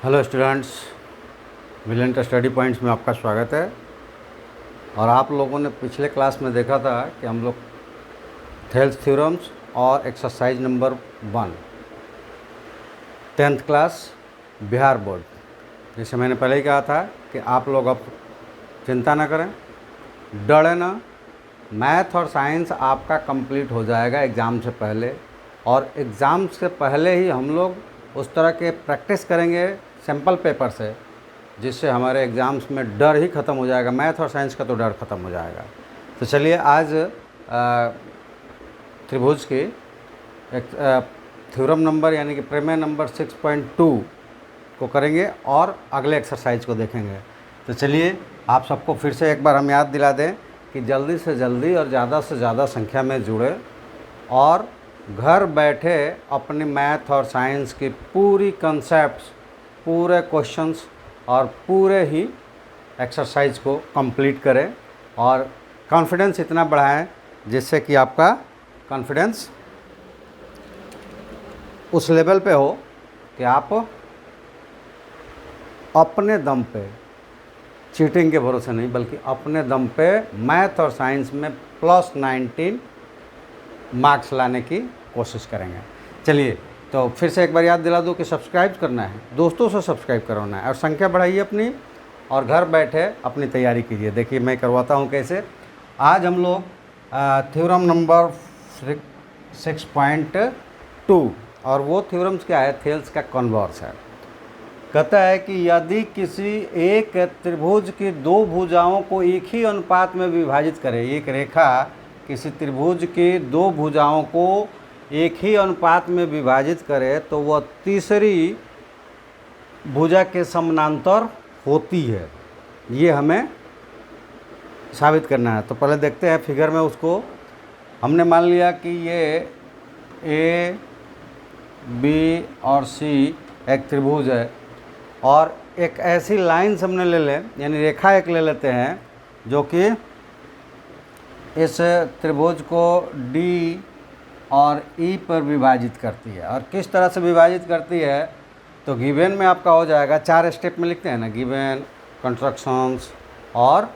Hello students, brilliant study points में आपका स्वागत है। और आप लोगों ने पिछले क्लास में देखा था कि हम लोग थेल्स थ्योरम्स और exercise number 1 10th class Bihar board, जैसे मैंने पहले ही कहा था कि आप लोग अब चिंता ना करें, डरे ना। मैथ और साइंस आपका कंप्लीट हो जाएगा एग्ज़ाम से पहले, और एग्ज़ाम से पहले ही हम लोग उस तरह के प्रैक्टिस करेंगे सैम्पल पेपर से, जिससे हमारे एग्ज़ाम्स में डर ही ख़त्म हो जाएगा। मैथ और साइंस का तो डर ख़त्म हो जाएगा। तो चलिए आज त्रिभुज की एक थ्योरम नंबर यानी कि प्रमेय नंबर 6.2 को करेंगे और अगले एक्सरसाइज को देखेंगे। तो चलिए आप सबको फिर से एक बार हम याद दिला दें कि जल्दी से जल्दी और ज़्यादा से ज़्यादा संख्या में जुड़े और घर बैठे अपनी मैथ और साइंस की पूरी कंसेप्ट्स, पूरे क्वेश्चंस और पूरे ही एक्सरसाइज को कंप्लीट करें और कॉन्फिडेंस इतना बढ़ाएं जिससे कि आपका कॉन्फिडेंस उस लेवल पे हो कि आप अपने दम पे, चीटिंग के भरोसे नहीं बल्कि अपने दम पे मैथ और साइंस में +19 मार्क्स लाने की कोशिश करेंगे। चलिए तो फिर से एक बार याद दिला दूँ कि सब्सक्राइब करना है, दोस्तों से सब्सक्राइब करवाना है और संख्या बढ़ाइए अपनी और घर बैठे अपनी तैयारी कीजिए। देखिए मैं करवाता हूँ कैसे। आज हम लोग थ्योरम नंबर 6.2 और वो थ्योरम्स क्या है, थेल्स का कन्वर्स है। कहता है कि यदि किसी एक त्रिभुज की दो भुजाओं को एक ही अनुपात में विभाजित करे, एक रेखा किसी त्रिभुज की दो भुजाओं को एक ही अनुपात में विभाजित करे तो वह तीसरी भुजा के समानांतर होती है। ये हमें साबित करना है। तो पहले देखते हैं फिगर में उसको। हमने मान लिया कि ये ए, बी और सी एक त्रिभुज है और एक ऐसी लाइन हमने ले लें, यानी रेखा एक ले लेते हैं जो कि इस त्रिभुज को डी और ई पर विभाजित करती है। और किस तरह से विभाजित करती है तो गिवन में आपका हो जाएगा, 4 स्टेप में लिखते हैं ना, गिवन, कंस्ट्रक्शंस और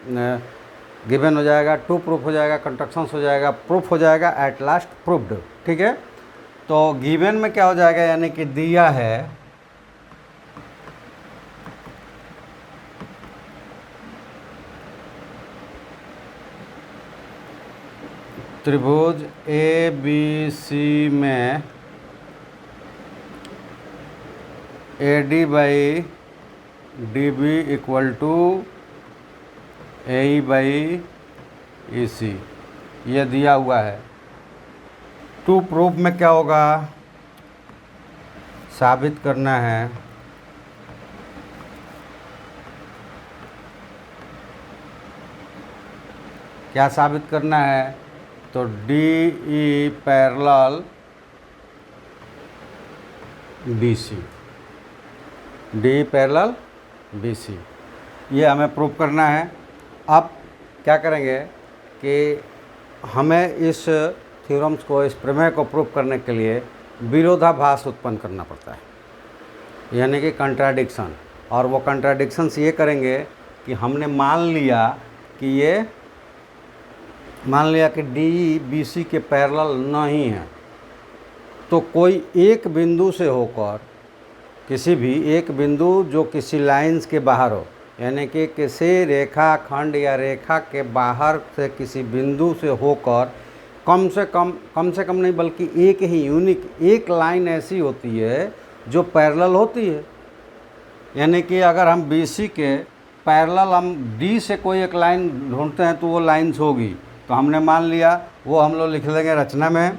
गिवन हो जाएगा, टू प्रूफ हो जाएगा, कंस्ट्रक्शंस हो जाएगा, प्रूफ हो जाएगा, एट लास्ट प्रूफ्ड। ठीक है। तो गिवन में क्या हो जाएगा, यानी कि दिया है त्रिभुज ए बी सी में A D by D B equal to A E by E C, ये दिया हुआ है। टू प्रूफ में क्या होगा, साबित करना है क्या साबित करना है, तो D E parallel B C, D parallel B C, ये हमें प्रूफ करना है। अब क्या करेंगे कि हमें इस थ्योरम्स को, इस प्रमेय को प्रूफ करने के लिए विरोधाभास उत्पन्न करना पड़ता है, यानी कि कंट्राडिक्शन। और वो कंट्राडिक्शंस ये करेंगे कि हमने मान लिया कि डी बी सी के पैरेलल नहीं है, तो कोई एक बिंदु से होकर, किसी भी एक बिंदु जो किसी लाइंस के बाहर हो, यानी कि किसी रेखा खंड या रेखा के बाहर से किसी बिंदु से होकर कम से कम नहीं बल्कि एक ही यूनिक एक लाइन ऐसी होती है जो पैरेलल होती है। यानी कि अगर हम BC के पैरेलल हम D से कोई एक लाइन ढूंढते हैं तो वो लाइन्स होगी। तो हमने मान लिया, वो हम लोग लिख लेंगे रचना में।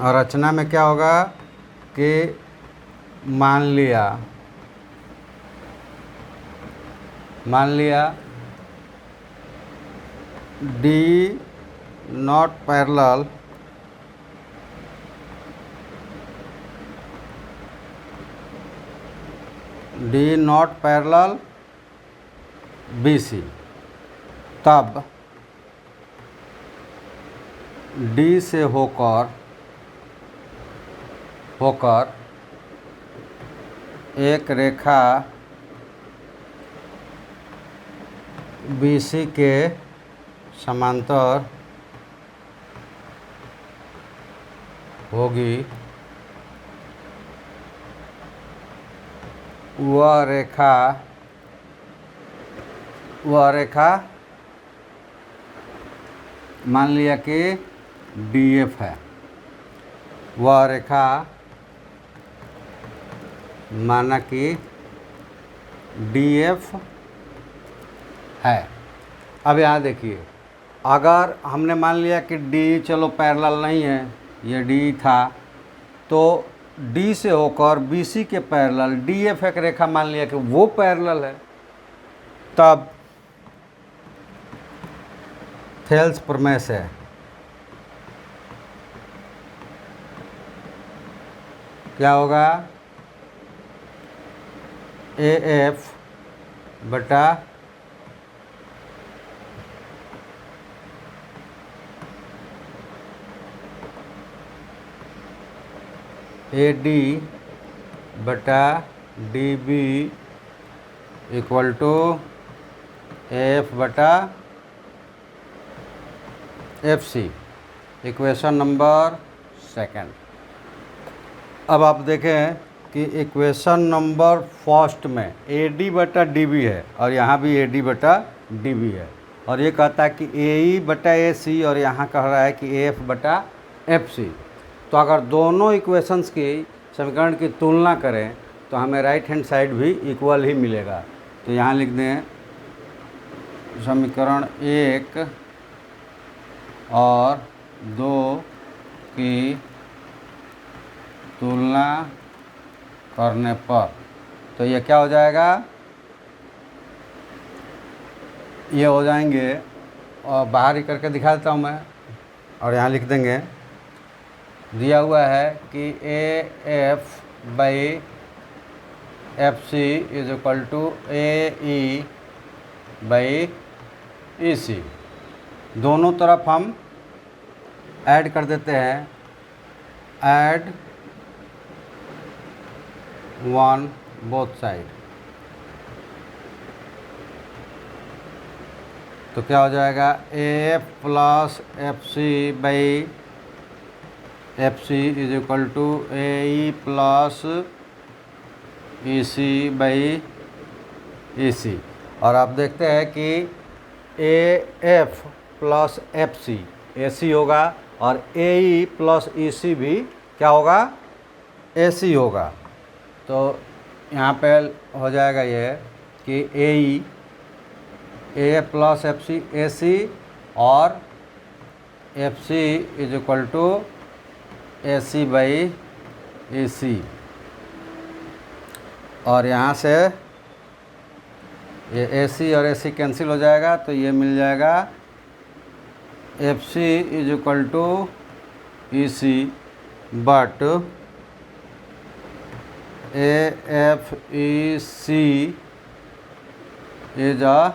और रचना में क्या होगा कि मान लिया D नॉट पैरेलल BC, तब D से होकर होकर एक रेखा BC के समांतर होगी, वह रेखा मान लिया कि DF है, वह रेखा माना कि DF है। अब यहाँ देखिए, अगर हमने मान लिया कि D चलो पैरेलल नहीं है, ये D था, तो D से होकर BC के पैरेलल DF एक रेखा मान लिया कि वो पैरेलल है, तब थेल्स प्रमेय से क्या होगा, AF बटा AD बटा DB इक्वल टू AF बटा FC, इक्वेशन नंबर 2। अब आप देखें कि इक्वेशन नंबर 1 में AD बटा DB है और यहाँ भी AD बटा DB है, और ये कहता है कि AE बटा AC, और यहाँ कह रहा है कि AF बटा FC। तो अगर दोनों इक्वेशंस की समीकरण की तुलना करें तो हमें राइट हैंड साइड भी इक्वल ही मिलेगा। तो यहाँ लिख दें समीकरण 1 और 2 की तुलना करने पर, तो ये क्या हो जाएगा, ये हो जाएंगे, और बाहर ही करके दिखा देता हूँ मैं, और यहाँ लिख देंगे, दिया हुआ है कि AF by FC is equal to AE by EC। दोनों तरफ हम ऐड कर देते हैं, ऐड 1 बोथ साइड, तो क्या हो जाएगा, AF plus FC by FC is equal to AE plus EC by EC। और आप देखते हैं कि AF प्लस FC AC होगा, और AE प्लस EC भी क्या होगा, AC होगा। तो यहाँ पे हो जाएगा ये कि A प्लस FC AC और FC is equal to AC by AC, और यहाँ से ये AC और AC कैंसिल हो जाएगा, तो ये मिल जाएगा FC is equal to EC but AFEC is a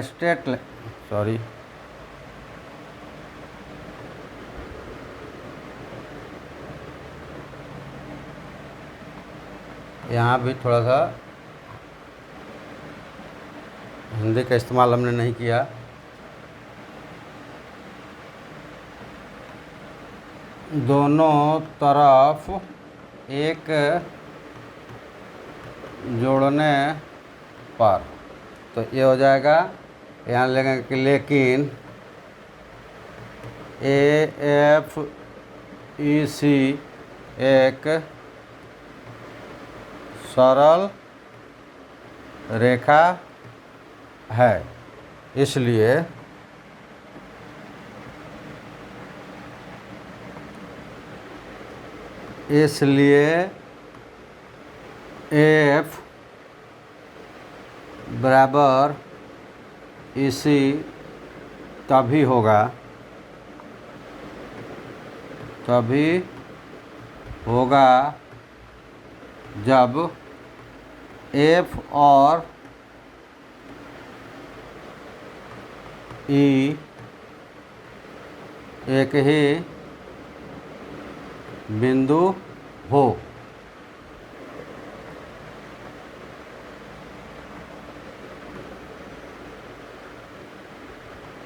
straight, sorry यहाँ भी थोड़ा सा हिंदी का इस्तेमाल हमने नहीं किया। दोनों तरफ एक जोड़ने पर, तो ये हो जाएगा, यहाँ लगेगा कि लेकिन AFEC एक सरल रेखा है, इसलिए AF बराबर EC तभी होगा जब F और E एक ही बिंदु हो।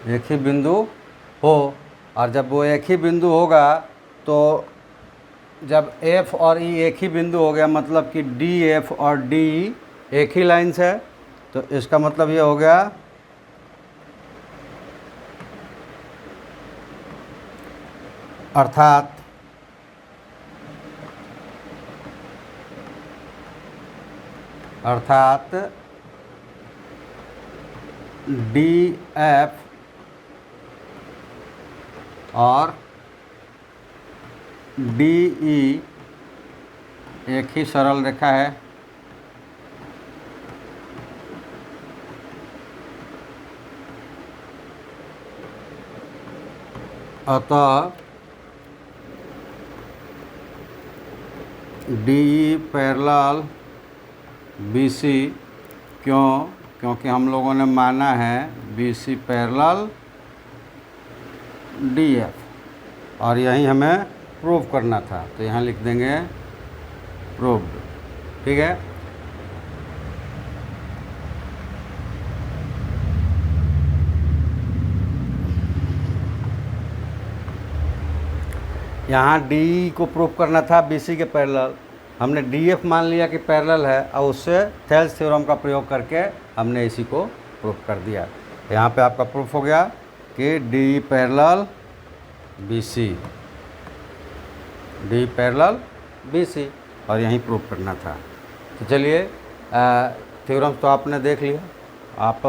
एक ही बिंदु हो, और जब वो एक ही बिंदु होगा तो जब F और E एक ही बिंदु हो गया, मतलब कि DF और DE एक ही लाइन से है, तो इसका मतलब ये हो गया अर्थात DF और DE एक ही सरल रेखा है, अतः DE पैरेलल BC, क्योंकि हम लोगों ने माना है BC पैरेलल DF, और यही हमें प्रूव करना था, तो यहाँ लिख देंगे प्रूव्ड। ठीक है, यहाँ DE को प्रूव करना था BC के पैरेलल, हमने DF मान लिया कि पैरेलल है, और उससे थेल्स थ्योरम का प्रयोग करके हमने इसी को प्रूव कर दिया। यहाँ पे आपका प्रूफ हो गया कि DE पैरेलल BC, और यहीं प्रूव करना था। तो चलिए, थ्योरम तो आपने देख लिया, आप